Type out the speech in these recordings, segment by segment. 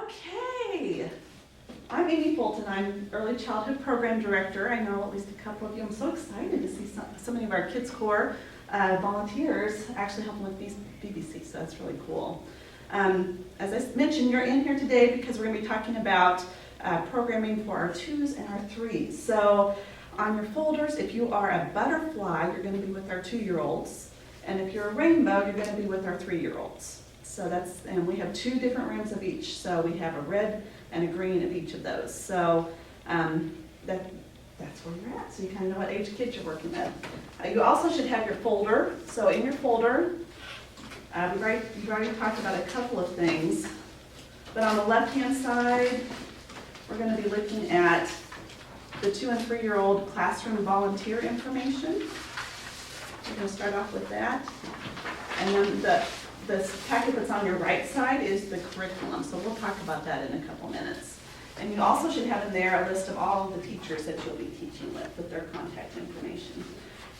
Okay, I'm Amy Fulton. I'm Early Childhood Program Director. I know at least a couple of you. I'm so excited to see so many of our Kids Corps volunteers actually helping with VBC, so that's really cool. As I mentioned, you're in here today because we're going to be talking about programming for our 2's and our 3's. So on your folders, if you are a butterfly, you're going to be with our 2-year-olds. And if you're a rainbow, you're going to be with our 3-year-olds. So and we have 2 different rooms of each. So we have a red and a green of each of those. So that's where you're at. So you kind of know what age kids you're working with. You also should have your folder. So in your folder, we've already talked about a couple of things. But on the left-hand side, we're going to be looking at the 2- and 3-year-old classroom volunteer information. We're going to start off with that. And then the packet that's on your right side is the curriculum. So we'll talk about that in a couple minutes. And you also should have in there a list of all of the teachers that you'll be teaching with their contact information.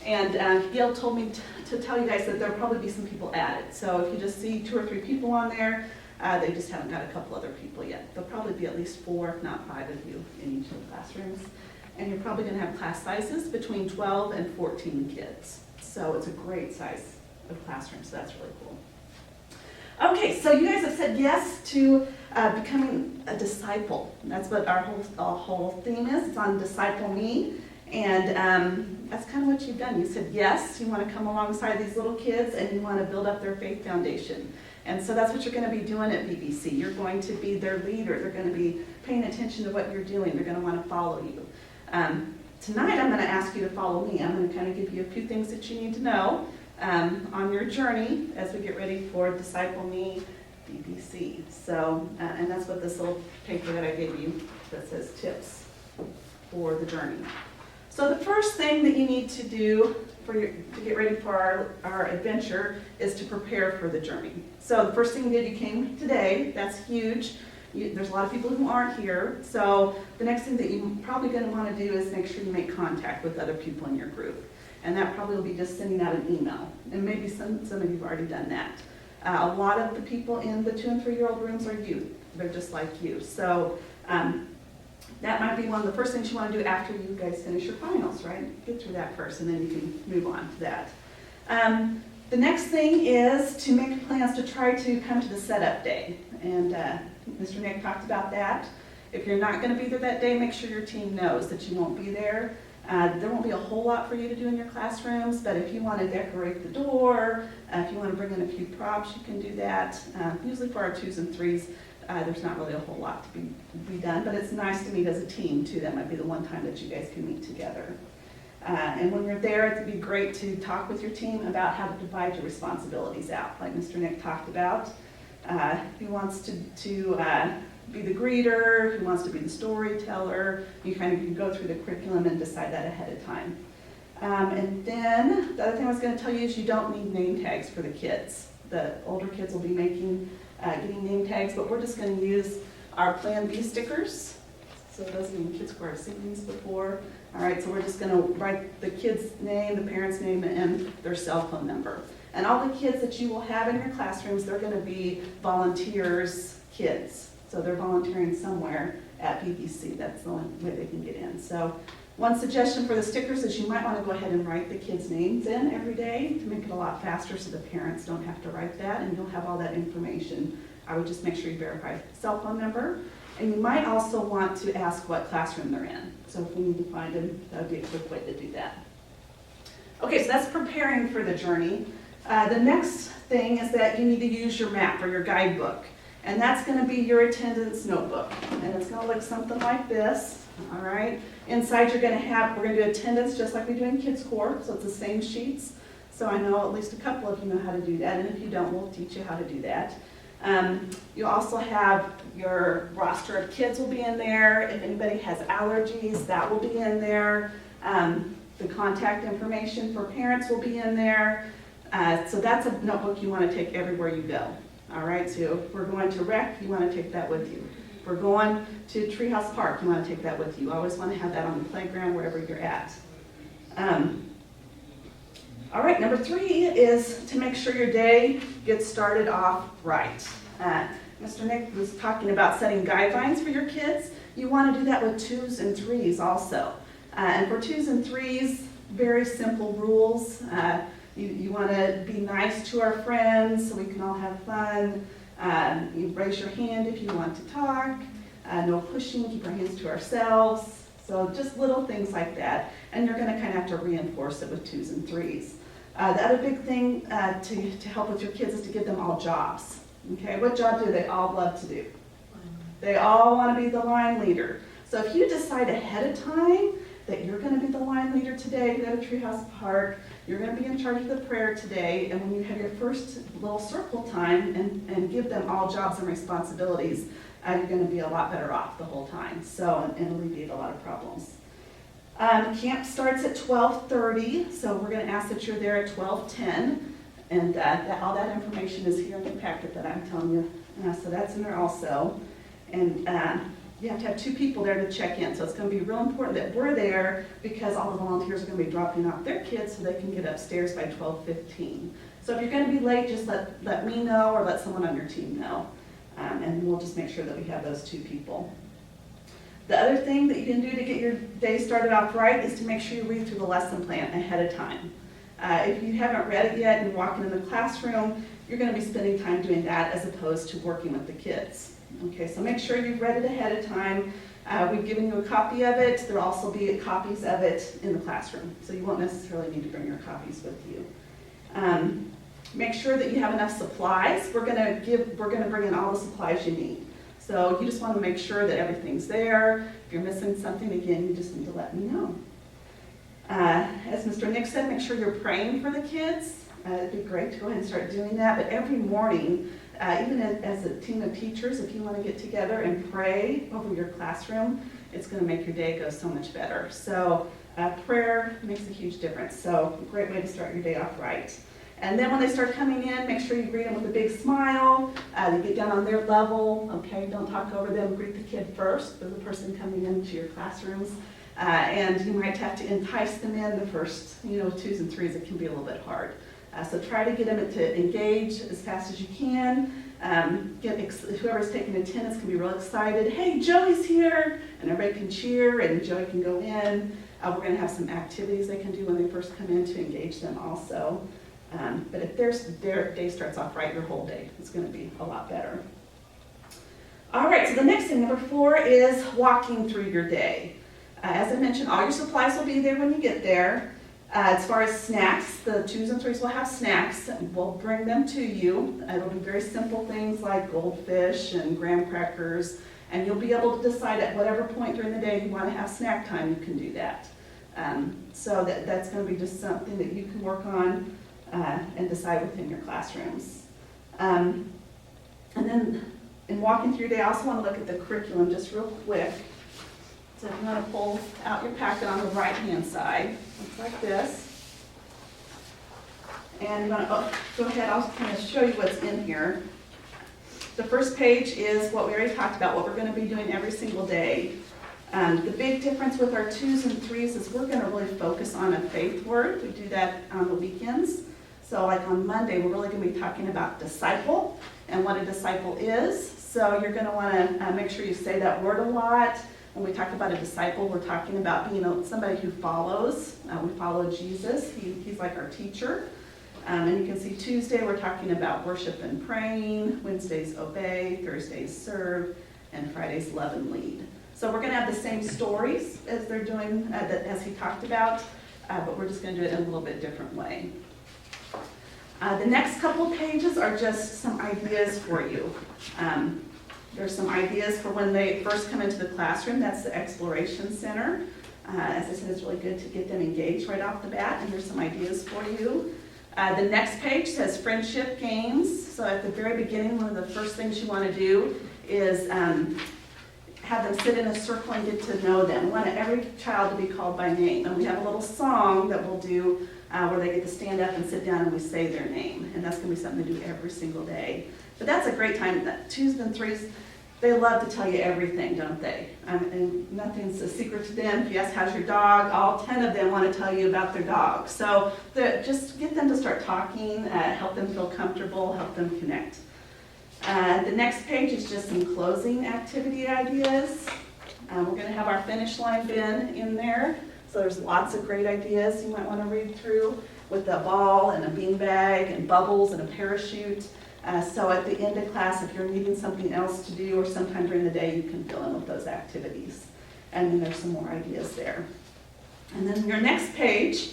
And Gail told me to tell you guys that there'll probably be some people added. So if you just see 2 or 3 people on there, they just haven't got a couple other people yet. There'll probably be at least 4, if not 5 of you in each of the classrooms. And you're probably going to have class sizes between 12 and 14 kids. So it's a great size of classroom, so that's really cool. Okay, so you guys have said yes to becoming a disciple. That's what our whole theme is. It's on Disciple Me. And that's kind of what you've done. You said yes, you want to come alongside these little kids and you want to build up their faith foundation. And so that's what you're going to be doing at VBC. You're going to be their leader. They're going to be paying attention to what you're doing. They're going to want to follow you. Tonight I'm going to ask you to follow me. I'm going to kind of give you a few things that you need to know on your journey as we get ready for Disciple Me VBC. So, and that's what this little paper that I gave you that says tips for the journey. So the first thing that you need to do to get ready for our adventure is to prepare for the journey. So the first thing you did, you came today. That's huge. There's a lot of people who aren't here. So the next thing that you're probably going to want to do is make sure you make contact with other people in your group. And that probably will be just sending out an email. And maybe some of you have already done that. A lot of the people in the 2- and 3-year-old rooms are youth. They're just like you. So that might be one of the first things you want to do after you guys finish your finals, right? Get through that first, and then you can move on to that. The next thing is to make plans to try to come to the setup day. And Mr. Nick talked about that. If you're not going to be there that day, make sure your team knows that you won't be there. There won't be a whole lot for you to do in your classrooms, but if you want to decorate the door, if you want to bring in a few props, you can do that. Usually for our 2's and 3's, there's not really a whole lot to be done, but it's nice to meet as a team too. That might be the one time that you guys can meet together. And when you're there, it'd be great to talk with your team about how to divide your responsibilities out, like Mr. Nick talked about. Who wants to be the greeter, who wants to be the storyteller. You can go through the curriculum and decide that ahead of time. And then the other thing I was going to tell you is you don't need name tags for the kids. The older kids will be getting name tags, but we're just going to use our Plan B stickers. So those of you in Kids Corps have seen these before. All right, so we're just going to write the kid's name, the parent's name, and their cell phone number. And all the kids that you will have in your classrooms, they're going to be volunteers' kids. So they're volunteering somewhere at VBC. That's the only way they can get in. So one suggestion for the stickers is you might want to go ahead and write the kids' names in every day to make it a lot faster so the parents don't have to write that, and you'll have all that information. I would just make sure you verify cell phone number. And you might also want to ask what classroom they're in. So if we need to find them, that would be a quick way to do that. Okay, so that's preparing for the journey. The next thing is that you need to use your map or your guidebook. And that's going to be your attendance notebook. And it's going to look something like this. All right. Inside we're going to do attendance just like we do in Kids Corps. So it's the same sheets. So I know at least a couple of you know how to do that. And if you don't, we'll teach you how to do that. You also have your roster of kids will be in there. If anybody has allergies, that will be in there. The contact information for parents will be in there. So that's a notebook you want to take everywhere you go. All right, so if we're going to rec, you want to take that with you. If we're going to Treehouse Park, you want to take that with you. You always want to have that on the playground wherever you're at. All right, number 3 is to make sure your day gets started off right. Mr. Nick was talking about setting guidelines for your kids. You want to do that with 2's and 3's also. And for 2's and 3's, very simple rules. You want to be nice to our friends so we can all have fun. You raise your hand if you want to talk. No pushing, keep our hands to ourselves. So just little things like that. And you're going to kind of have to reinforce it with 2's and 3's. The other big thing to help with your kids is to give them all jobs. Okay, what job do they all love to do? They all want to be the line leader. So if you decide ahead of time that you're going to be the line leader today, go to Treehouse Park, you're going to be in charge of the prayer today, and when you have your first little circle time and give them all jobs and responsibilities, you're going to be a lot better off the whole time. So, and alleviate a lot of problems. Camp starts at 12:30, so we're going to ask that you're there at 12:10, and all that information is here in the packet that I'm telling you. So that's in there also. And you have to have 2 people there to check in, so it's going to be real important that we're there because all the volunteers are going to be dropping off their kids so they can get upstairs by 12:15. So if you're going to be late, just let me know or let someone on your team know, and we'll just make sure that we have those 2 people. The other thing that you can do to get your day started off right is to make sure you read through the lesson plan ahead of time. If you haven't read it yet and you're walking in the classroom, you're going to be spending time doing that as opposed to working with the kids. Okay, so make sure you've read it ahead of time. We've given you a copy of it. There'll also be copies of it in the classroom, so you won't necessarily need to bring your copies with you. Make sure that you have enough supplies. We're going to bring in all the supplies you need. So you just want to make sure that everything's there. If you're missing something, again, you just need to let me know. As Mr. Nick said, make sure you're praying for the kids. It'd be great to go ahead and start doing that. But every morning, even as a team of teachers, if you want to get together and pray over your classroom, it's going to make your day go so much better. So prayer makes a huge difference. So a great way to start your day off right. And then when they start coming in, make sure you greet them with a big smile. You get down on their level. Okay, don't talk over them. Greet the kid first, the person coming into your classrooms. And you might have to entice them in the first, 2's and 3's. It can be a little bit hard. So try to get them to engage as fast as you can. Whoever's taking attendance can be real excited. Hey, Joey's here! And everybody can cheer and Joey can go in. We're going to have some activities they can do when they first come in to engage them also. But if their day starts off right, your whole day is going to be a lot better. All right, so the next thing, number 4, is walking through your day. As I mentioned, all your supplies will be there when you get there. As far as snacks, the 2's and 3's will have snacks. We'll bring them to you. It'll be very simple things like goldfish and graham crackers, and you'll be able to decide at whatever point during the day you want to have snack time, you can do that. So that's going to be just something that you can work on and decide within your classrooms. And then in walking through your day, I also want to look at the curriculum just real quick. So if you want to pull out your packet on the right-hand side, looks like this. And you want to go ahead, I'll kind of show you what's in here. The first page is what we already talked about, what we're going to be doing every single day. The big difference with our 2's and 3's is we're going to really focus on a faith word. We do that on the weekends. So like on Monday, we're really going to be talking about disciple and what a disciple is. So you're going to want to make sure you say that word a lot. When we talk about a disciple, we're talking about being somebody who follows. We follow Jesus. He's like our teacher. And you can see Tuesday, we're talking about worship and praying. Wednesdays, obey. Thursdays, serve. And Fridays, love and lead. So we're going to have the same stories as they're doing, as he talked about, but we're just going to do it in a little bit different way. The next couple pages are just some ideas for you. There's some ideas for when they first come into the classroom. That's the Exploration Center. As I said, it's really good to get them engaged right off the bat, and there's some ideas for you. The next page says friendship games. So at the very beginning, one of the first things you want to do is have them sit in a circle and get to know them. We want every child to be called by name. And we have a little song that we'll do where they get to stand up and sit down and we say their name. And that's going to be something to do every single day. But that's a great time. 2's and 3's, they love to tell you everything, don't they? And nothing's a secret to them. If you ask, how's your dog? All 10 of them want to tell you about their dog. So just get them to start talking, help them feel comfortable, help them connect. The next page is just some closing activity ideas. We're going to have our finish line bin in there. So there's lots of great ideas you might want to read through with a ball and a beanbag and bubbles and a parachute. So at the end of class, if you're needing something else to do or sometime during the day, you can fill in with those activities. And then there's some more ideas there. And then your next page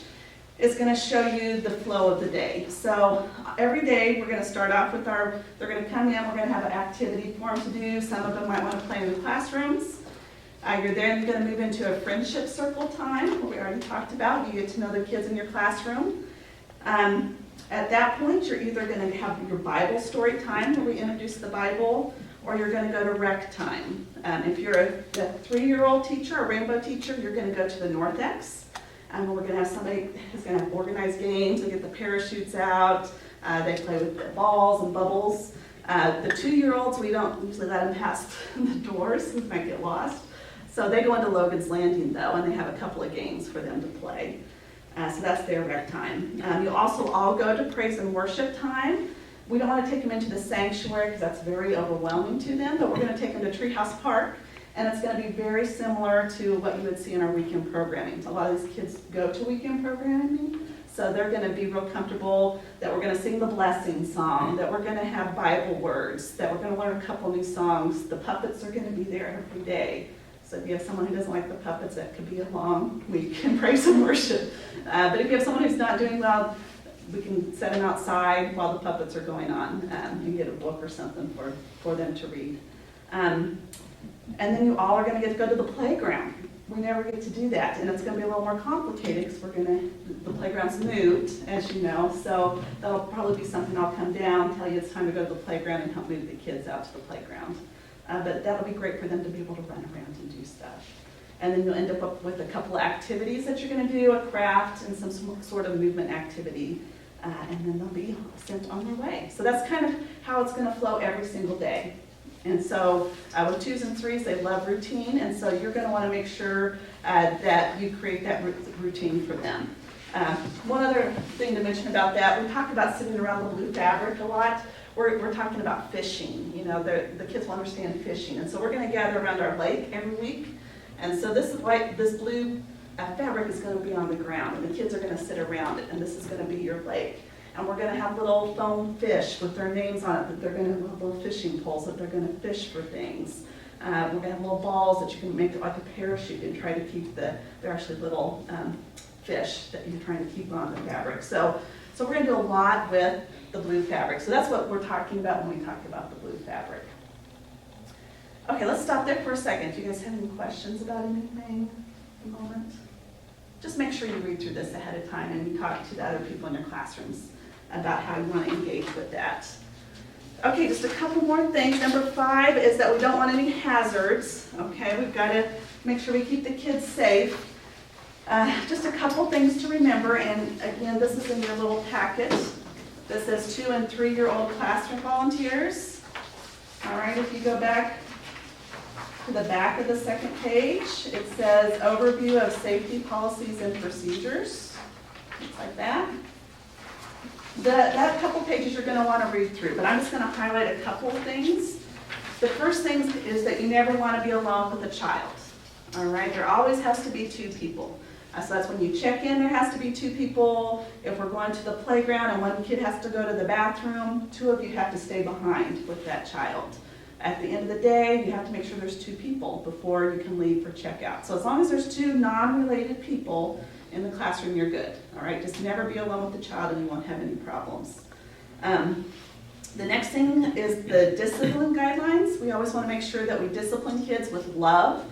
is going to show you the flow of the day. So every day we're going to start off with they're going to come in, we're going to have an activity for them to do. Some of them might want to play in the classrooms. You're then going to move into a friendship circle time, what we already talked about. You get to know the kids in your classroom. At that point, you're either going to have your Bible story time where we introduce the Bible, or you're going to go to rec time. If you're a 3-year-old teacher, a rainbow teacher, you're going to go to the North-X. We're going to have somebody who's going to have organized games. They get the parachutes out. They play with the balls and bubbles. The 2-year-olds, we don't usually let them pass the doors. They might get lost. So they go into Logan's Landing, though, and they have a couple of games for them to play. So that's their rec time. You'll also all go to praise and worship time. We don't want to take them into the sanctuary because that's very overwhelming to them, but we're going to take them to Treehouse Park, and it's going to be very similar to what you would see in our weekend programming. So a lot of these kids go to weekend programming, so they're going to be real comfortable that we're going to sing the blessing song, that we're going to have Bible words, that we're going to learn a couple new songs. The puppets are going to be there every day. So if you have someone who doesn't like the puppets, that could be a long week in praise and worship. But if you have someone who's not doing well, we can set them outside while the puppets are going on and get a book or something for them to read. And then you all are going to get to go to the playground. We never get to do that, and it's going to be a little more complicated because the playground's moved, as you know, so that'll probably be something I'll come down, tell you it's time to go to the playground and help move the kids out to the playground. But that'll be great for them to be able to run around and do stuff. And then you'll end up with a couple of activities that you're going to do, a craft and some sort of movement activity, and then they'll be sent on their way. So that's kind of how it's going to flow every single day. And so with 2's and 3's, they love routine, and so you're going to want to make sure that you create that routine for them. One other thing to mention about that, we talked about sitting around the blue fabric a lot. We're talking about fishing. You know, the kids will understand fishing. And so we're going to gather around our lake every week. And so this blue fabric is going to be on the ground, and the kids are going to sit around it, and this is going to be your lake. And we're going to have little foam fish with their names on it, that they're going to have little fishing poles that they're going to fish for things. We're going to have little balls that you can make like a parachute and try to keep they're actually little fish that you're trying to keep on the fabric. So we're going to do a lot with the blue fabric. So that's what we're talking about when we talk about the blue fabric. Okay, let's stop there for a second. Do you guys have any questions about anything at the moment? Just make sure you read through this ahead of time and you talk to the other people in your classrooms about how you want to engage with that. Okay, just a couple more things. Number 5 is that we don't want any hazards. Okay, we've got to make sure we keep the kids safe. Just a couple things to remember, and again, this is in your little packet. This says 2 and 3-year-old classroom volunteers. All right, if you go back to the back of the second page, it says overview of safety policies and procedures. Things like that. That couple pages you're going to want to read through, but I'm just going to highlight a couple of things. The first thing is that you never want to be alone with a child. All right, there always has to be 2 people. So that's when you check in, there has to be 2 people. If we're going to the playground and one kid has to go to the bathroom, 2 of you have to stay behind with that child. At the end of the day, you have to make sure there's 2 people before you can leave for checkout. So as long as there's 2 non-related people in the classroom, you're good. All right, just never be alone with the child and you won't have any problems. The next thing is the discipline guidelines. We always want to make sure that we discipline kids with love.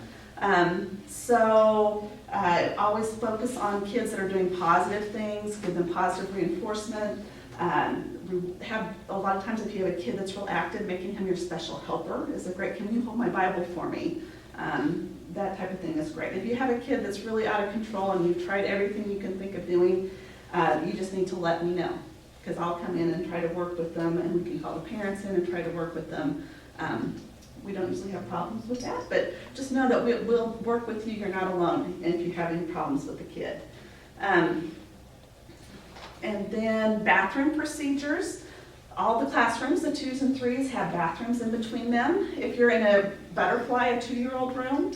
Always focus on kids that are doing positive things, give them positive reinforcement. We have a lot of times if you have a kid that's real active, making him your special helper is a great, can you hold my Bible for me? That type of thing is great. If you have a kid that's really out of control and you've tried everything you can think of doing, you just need to let me know, because I'll come in and try to work with them, and we can call the parents in and try to work with them. We don't usually have problems with that, but just know that we'll work with you. You're not alone if you have any problems with the kid. And then bathroom procedures. All the classrooms, the 2's and 3's, have bathrooms in between them. If you're in a butterfly, a 2-year-old room,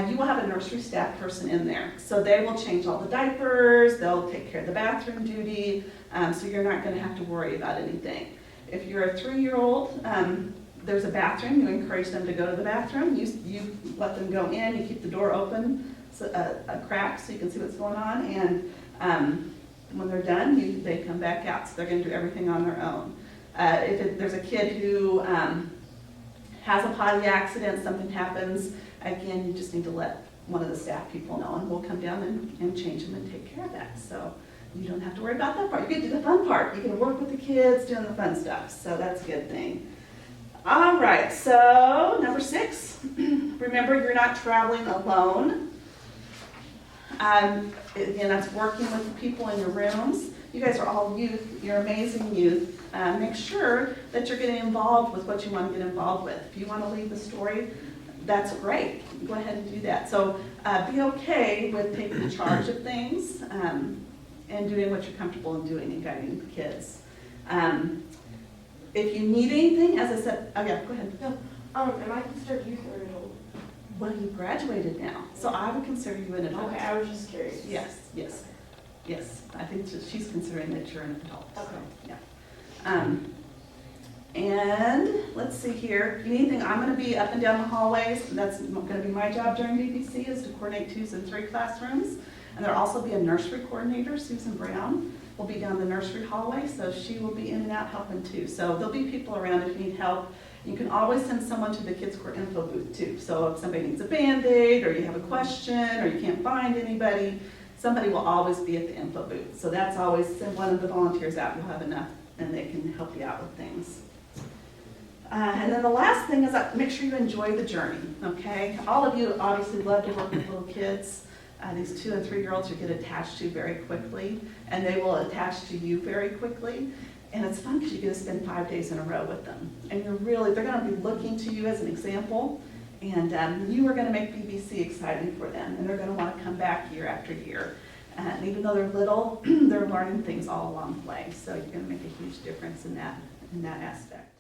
you will have a nursery staff person in there. So they will change all the diapers, they'll take care of the bathroom duty, so you're not gonna have to worry about anything. If you're a 3-year-old, there's a bathroom, you encourage them to go to the bathroom, you let them go in, you keep the door open, so, a crack so you can see what's going on, and when they're done, they come back out, so they're gonna do everything on their own. If there's a kid who has a potty accident, something happens, again, you just need to let one of the staff people know, and we'll come down and change them and take care of that. So you don't have to worry about that part. You get to do the fun part. You can work with the kids doing the fun stuff, so that's a good thing. All right, so number 6, remember you're not traveling alone. Again, that's working with the people in your rooms. You guys are all youth, you're amazing youth. Make sure that you're getting involved with what you want to get involved with. If you want to lead the story, that's great. Go ahead and do that. So be okay with taking charge of things and doing what you're comfortable in doing and guiding the kids. If you need anything, as I said, oh yeah, go ahead. No, am I considered youth or adult? Well, you graduated now, so I would consider you an adult. Okay, I was just curious. Yes, yes, yes. I think she's considering that you're an adult. Okay. So, yeah. And let's see here. If you need anything, I'm going to be up and down the hallways. That's going to be my job during VBC, is to coordinate 2's and 3 classrooms. And there'll also be a nursery coordinator, Susan Brown, will be down the nursery hallway, so she will be in and out helping too. So there'll be people around if you need help. You can always send someone to the Kids Court info booth too. So if somebody needs a Band-Aid, or you have a question, or you can't find anybody, somebody will always be at the info booth. So that's always, send one of the volunteers out, you'll have enough, and they can help you out with things. And then the last thing is make sure you enjoy the journey, okay? All of you obviously love to work with little kids. These 2 and 3-year-olds you get attached to very quickly, and they will attach to you very quickly. And it's fun because you get to spend 5 days in a row with them. And they're going to be looking to you as an example, and you are going to make VBC exciting for them, and they're going to want to come back year after year. And even though they're little, they're learning things all along the way. So you're going to make a huge difference in that aspect.